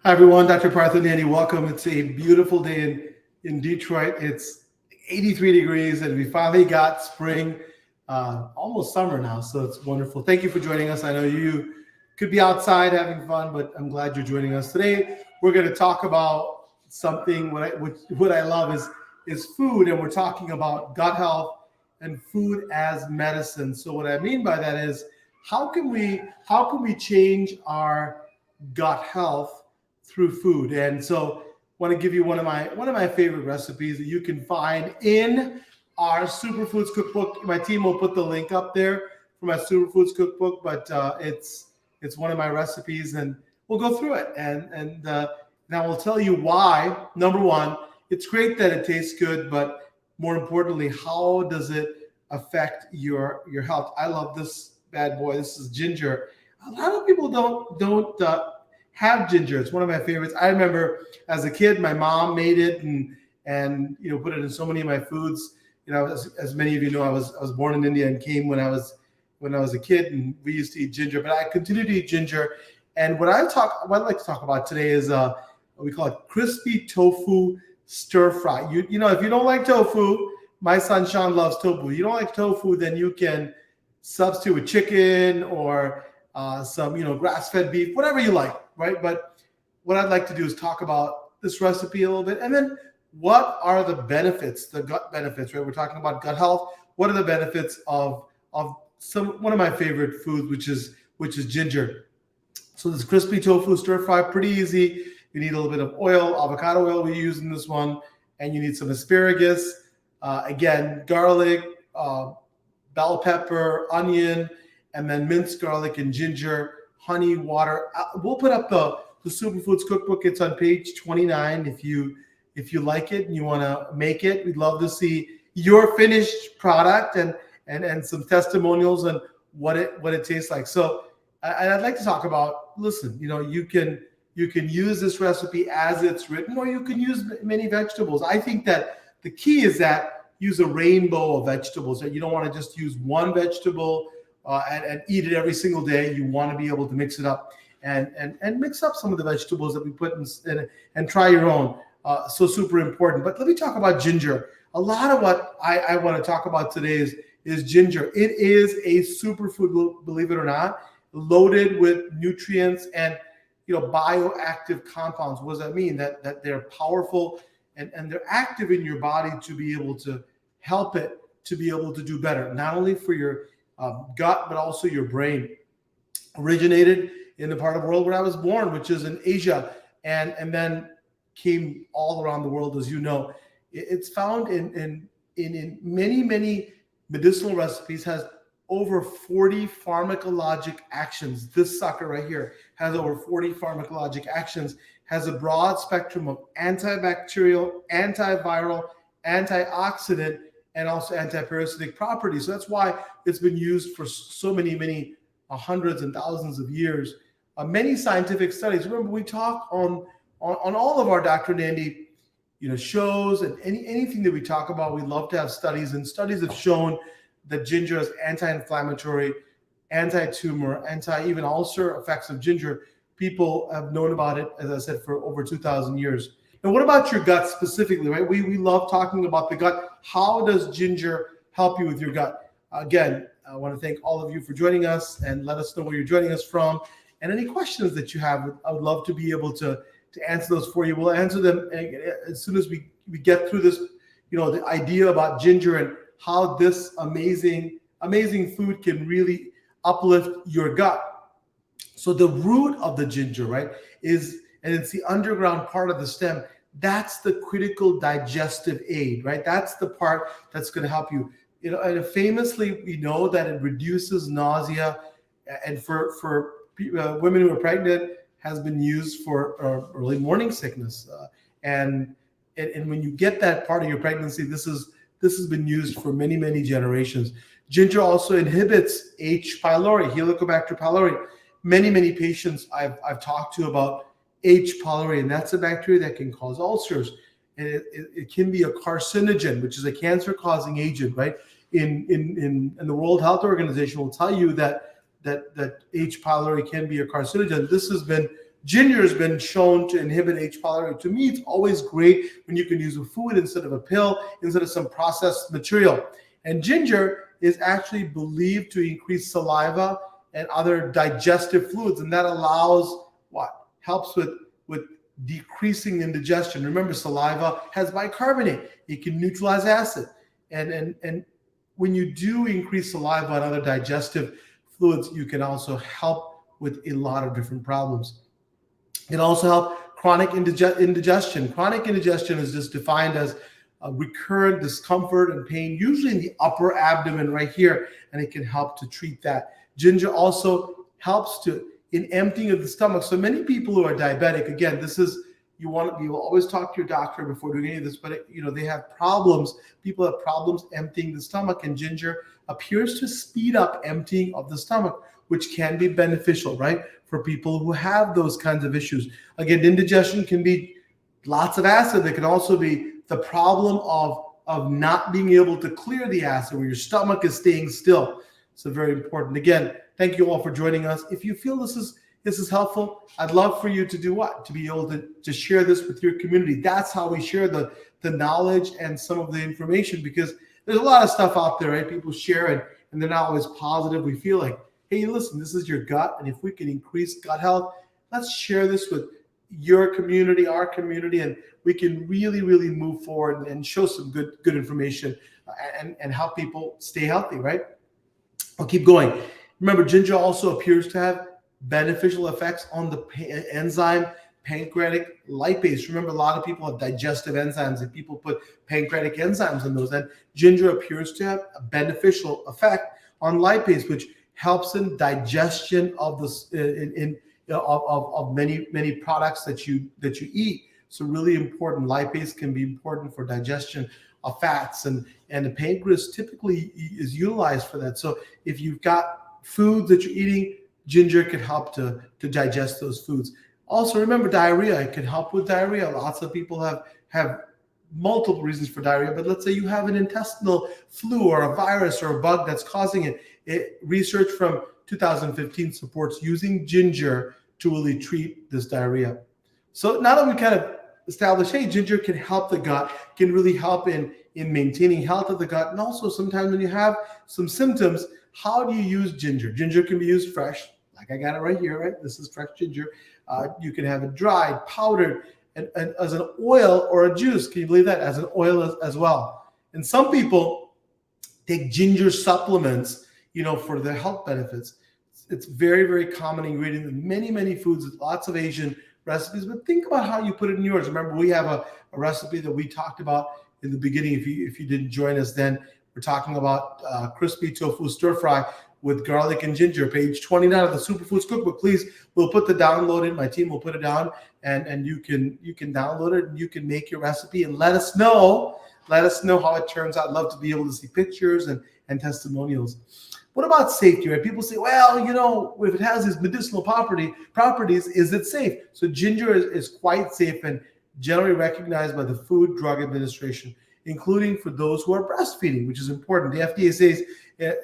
Hi everyone, Dr. Partha Nandi. Welcome. It's a beautiful day in Detroit. It's 83 degrees and we finally got spring, almost summer now. So it's wonderful. Thank you for joining us. I know you could be outside having fun, but I'm glad you're joining us today. We're going to talk about something what I love is food, and we're talking about gut health and food as medicine. So what I mean by that is how can we change our gut health through food? And so I want to give you one of my favorite recipes that you can find in our superfoods cookbook. My team will put the link up there for my superfoods cookbook, but it's one of my recipes, and we'll go through it, and now we'll tell you why. Number one, it's great that it tastes good, but more importantly, how does it affect your health? I love this bad boy. This is ginger. A lot of people don't have ginger. It's one of my favorites. I remember as a kid, my mom made it and put it in so many of my foods. As many of you know, I was born in India and came when I was a kid, and we used to eat ginger. But I continue to eat ginger. And what I'd like to talk about today is we call it crispy tofu stir fry. If you don't like tofu, my son Sean loves tofu. You don't like tofu, then you can substitute with chicken or some grass-fed beef, whatever you like, right? But what I'd like to do is talk about this recipe a little bit, and then what are the benefits, the gut benefits, right? We're talking about gut health. What are the benefits of one of my favorite foods, which is ginger? So this crispy tofu stir fry, pretty easy. You need a little bit of oil, avocado oil we use in this one, and you need some asparagus, again, garlic, bell pepper, onion, and then minced garlic and ginger, honey, water. We'll put up the Superfoods Cookbook. It's on page 29. If you like it and you want to make it, we'd love to see your finished product and some testimonials on what it tastes like. So I'd like to talk about, listen, you can use this recipe as it's written, or you can use many vegetables. I think that the key is that use a rainbow of vegetables. That you don't want to just use one vegetable and eat it every single day. You want to be able to mix it up and mix up some of the vegetables that we put in and try your own. So super important. But let me talk about ginger. A lot of what I want to talk about today is ginger. It is a superfood, believe it or not, loaded with nutrients and bioactive compounds. What does that mean? That they're powerful and they're active in your body to be able to help it to be able to do better, not only for your gut, but also your brain. Originated in the part of the world where I was born, which is in Asia, and then came all around the world, as you know. It's found in many medicinal recipes, has over 40 pharmacologic actions. This sucker right here has over 40 pharmacologic actions, has a broad spectrum of antibacterial, antiviral, antioxidant, and also antiparasitic properties. So that's why it's been used for so many hundreds and thousands of years. Many scientific studies. Remember, we talk on all of our Dr. Nandi shows, and anything that we talk about, we love to have studies, and studies have shown that ginger is anti-inflammatory, anti-tumor, even ulcer effects of ginger. People have known about it, as I said, for over 2,000 years. Now, what about your gut specifically, right? We love talking about the gut. How does ginger help you with your gut? Again, I want to thank all of you for joining us, and let us know where you're joining us from. And any questions that you have, I would love to be able to answer those for you. We'll answer them as soon as we get through this, the idea about ginger and how this amazing food can really uplift your gut. So the root of the ginger, right, and it's the underground part of the stem. That's the critical digestive aid, right? That's the part that's going to help you. And famously, we know that it reduces nausea, and for women who are pregnant, has been used for early morning sickness. And when you get that part of your pregnancy, this has been used for many generations. Ginger also inhibits H. pylori, Helicobacter pylori. Many patients I've talked to about H. pylori, and that's a bacteria that can cause ulcers. And it can be a carcinogen, which is a cancer-causing agent, right? In the World Health Organization will tell you that H. pylori can be a carcinogen. This has been Ginger has been shown to inhibit H. pylori. To me, it's always great when you can use a food instead of a pill, instead of some processed material. And ginger is actually believed to increase saliva and other digestive fluids, and that allows what? Helps with decreasing indigestion. Remember, saliva has bicarbonate. It can neutralize acid. And when you do increase saliva and other digestive fluids, you can also help with a lot of different problems. It can also help chronic indigestion. Chronic indigestion is just defined as recurrent discomfort and pain, usually in the upper abdomen right here, and it can help to treat that. Ginger also helps in emptying of the stomach. So many people who are diabetic, again, you will always talk to your doctor before doing any of this, but they have problems. People have problems emptying the stomach, and ginger appears to speed up emptying of the stomach, which can be beneficial, right, for people who have those kinds of issues. Again, indigestion can be lots of acid. There can also be the problem of not being able to clear the acid, where your stomach is staying still. So very important. Again, thank you all for joining us. If you feel this is helpful, I'd love for you to do what? To be able to share this with your community. That's how we share the knowledge and some of the information, because there's a lot of stuff out there, right? People share and they're not always positive. We feel like, hey, listen, this is your gut, and if we can increase gut health, let's share this with your community, our community, and we can really, really move forward and show some good information and help people stay healthy, right? I'll keep going. Remember, ginger also appears to have beneficial effects on the enzyme pancreatic lipase. Remember, a lot of people have digestive enzymes, and people put pancreatic enzymes in those. And ginger appears to have a beneficial effect on lipase, which helps in digestion of of many products that you eat. So really important. Lipase can be important for digestion of fats, and the pancreas typically is utilized for that. So if you've got foods that you're eating, ginger can help to digest those foods. Also, remember, diarrhea. It can help with diarrhea. Lots of people have multiple reasons for diarrhea, but let's say you have an intestinal flu or a virus or a bug that's causing it. Research from 2015 supports using ginger to really treat this diarrhea. So now that we kind of established, hey, ginger can help the gut, can really help in maintaining health of the gut. And also sometimes when you have some symptoms, how do you use ginger? Ginger can be used fresh, like I got it right here, right? This is fresh ginger. You can have it dried, powdered, and as an oil or a juice. Can you believe that? As an oil as well. And some people take ginger supplements, for their health benefits. It's very, very common ingredient in many foods, lots of Asian recipes, but think about how you put it in yours. Remember, we have a recipe that we talked about in the beginning. If you didn't join us then, we're talking about crispy tofu stir fry with garlic and ginger, page 29 of the Superfoods Cookbook. Please, we'll put the download in. My team will put it down, and you can download it, and you can make your recipe and let us know how it turns out. I'd love to be able to see pictures and testimonials. What about safety, right? People say, well, if it has these medicinal properties, is it safe? So ginger is quite safe and generally recognized by the Food and Drug Administration, including for those who are breastfeeding, which is important. The FDA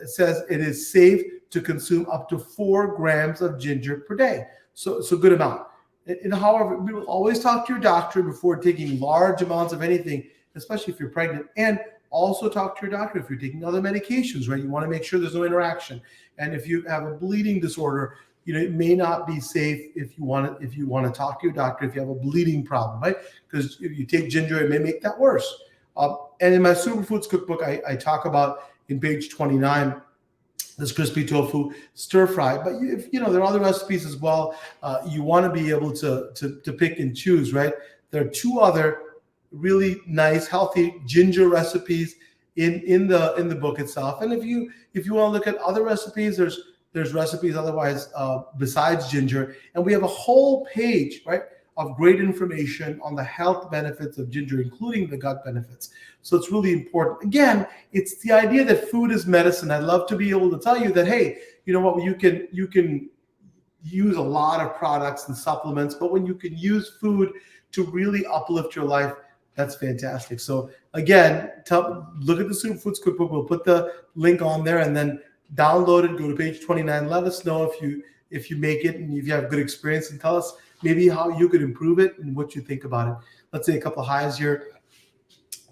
says it is safe to consume up to 4 grams of ginger per day. So good amount. And however, we will always talk to your doctor before taking large amounts of anything, especially if you're pregnant, and also talk to your doctor if you're taking other medications, right? You want to make sure there's no interaction. And if you have a bleeding disorder, it may not be safe if you want to talk to your doctor if you have a bleeding problem, right? Because if you take ginger, it may make that worse. And in my Superfoods Cookbook, I talk about in page 29 this crispy tofu stir fry. But there are other recipes as well. You want to be able to pick and choose, right? There are 2 other really nice, healthy ginger recipes in the book itself. And if you want to look at other recipes, there's recipes otherwise besides ginger, and we have a whole page, right, of great information on the health benefits of ginger, including the gut benefits. So it's really important. Again, it's the idea that food is medicine. I'd love to be able to tell you that, hey, you know what, you can use a lot of products and supplements, but when you can use food to really uplift your life, that's fantastic. So again, look at the Superfoods Cookbook. We'll put the link on there, and then download it. Go to page 29. Let us know if you make it and if you have good experience, and tell us maybe how you could improve it and what you think about it. Let's say a couple of highs here.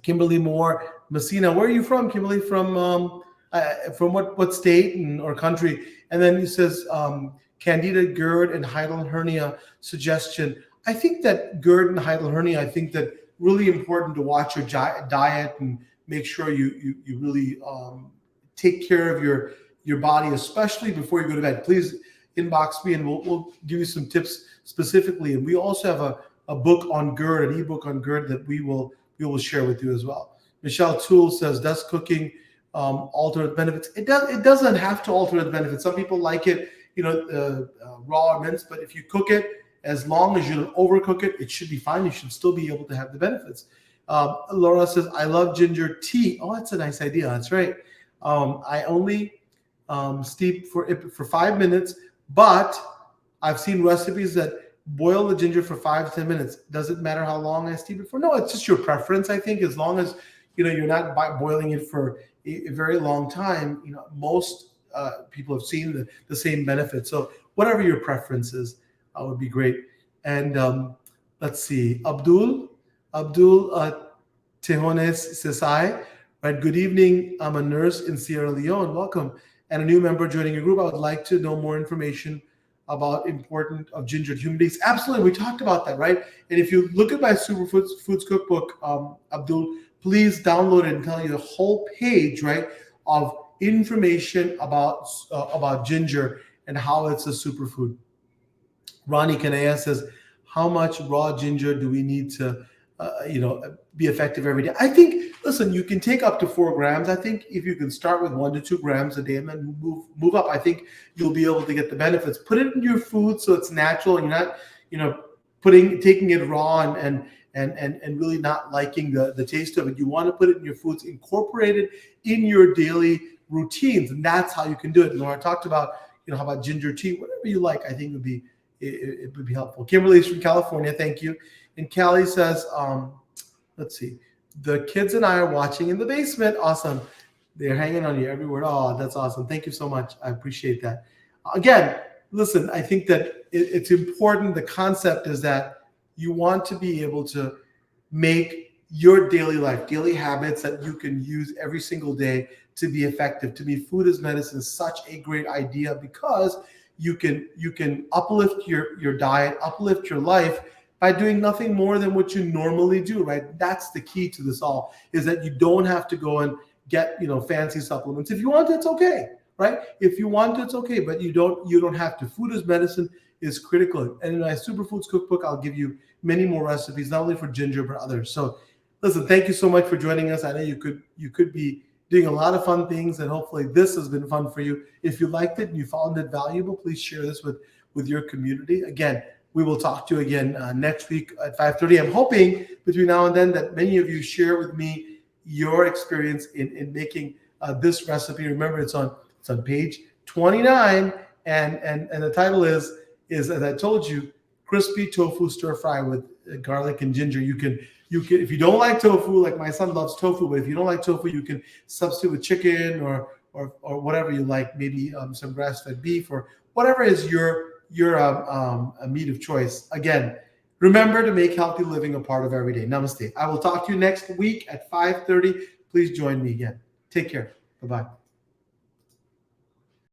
Kimberly Moore, Messina, where are you from, Kimberly? From what state or country? And then he says, Candida, GERD, and hiatal hernia suggestion. I think that GERD and hiatal hernia, I think that really important to watch your diet and make sure you really take care of your body, especially before you go to bed. Please inbox me and we'll give you some tips specifically. And we also have a book on GERD, an ebook on GERD that we will share with you as well. Michelle Toole says, does cooking alter the benefits? It doesn't have to alter the benefits. Some people like it, raw or minced, but if you cook it, as long as you don't overcook it, it should be fine. You should still be able to have the benefits. Laura says, I love ginger tea. Oh, that's a nice idea. That's right. I only steep for 5 minutes, but I've seen recipes that boil the ginger for 5 to 10 minutes. Does it matter how long I steep it for? No, it's just your preference. I think as long as you're not boiling it for a very long time, most people have seen the same benefits. So whatever your preference is, would be great. And let's see, Abdul Tejones says hi. Right. Good evening. I'm a nurse in Sierra Leone. Welcome. And a new member joining your group. I would like to know more information about importance of ginger to human beings. Absolutely. We talked about that, right? And if you look at my Superfoods Cookbook, Abdul, please download it and tell you the whole page, right, of information about ginger and how it's a superfood. Ronnie Kanea says, how much raw ginger do we need to be effective every day? I think, listen, you can take up to 4 grams. I think if you can start with 1 to 2 grams a day and then move up, I think you'll be able to get the benefits. Put it in your food so it's natural and you're not, taking it raw and really not liking the taste of it. You want to put it in your foods, incorporate it in your daily routines, and that's how you can do it. And Laura talked about, how about ginger tea, whatever you like, I think it would be helpful. Kimberly's from California. Thank you. And Callie says, let's see, the kids and I are watching in the basement. Awesome. They're hanging on you everywhere. Oh, that's awesome. Thank you so much. I appreciate that. Again, listen, I think that it's important. The concept is that you want to be able to make your daily life, daily habits that you can use every single day to be effective. To me, food as medicine is such a great idea because you can uplift your diet, uplift your life by doing nothing more than what you normally do, right? That's the key to this all, is that you don't have to go and get, fancy supplements. If you want to, it's okay, right? If you want to, it's okay, but you don't have to. Food as medicine is critical. And in my Superfoods Cookbook, I'll give you many more recipes, not only for ginger, but others. So listen, thank you so much for joining us. I know you could be doing a lot of fun things, and hopefully this has been fun for you. If you liked it and you found it valuable, please share this with your community. Again, we will talk to you again next week at 5:30. I'm hoping between now and then that many of you share with me your experience in making this recipe. Remember, it's on page 29, and the title is as I told you, crispy tofu stir fry with garlic and ginger. You can if you don't like tofu, like my son loves tofu, but if you don't like tofu, you can substitute with chicken or whatever you like, maybe some grass-fed beef or whatever is your meat of choice. Again, remember to make healthy living a part of every day. Namaste. I will talk to you next week at 5:30. Please join me again. Take care. Bye-bye.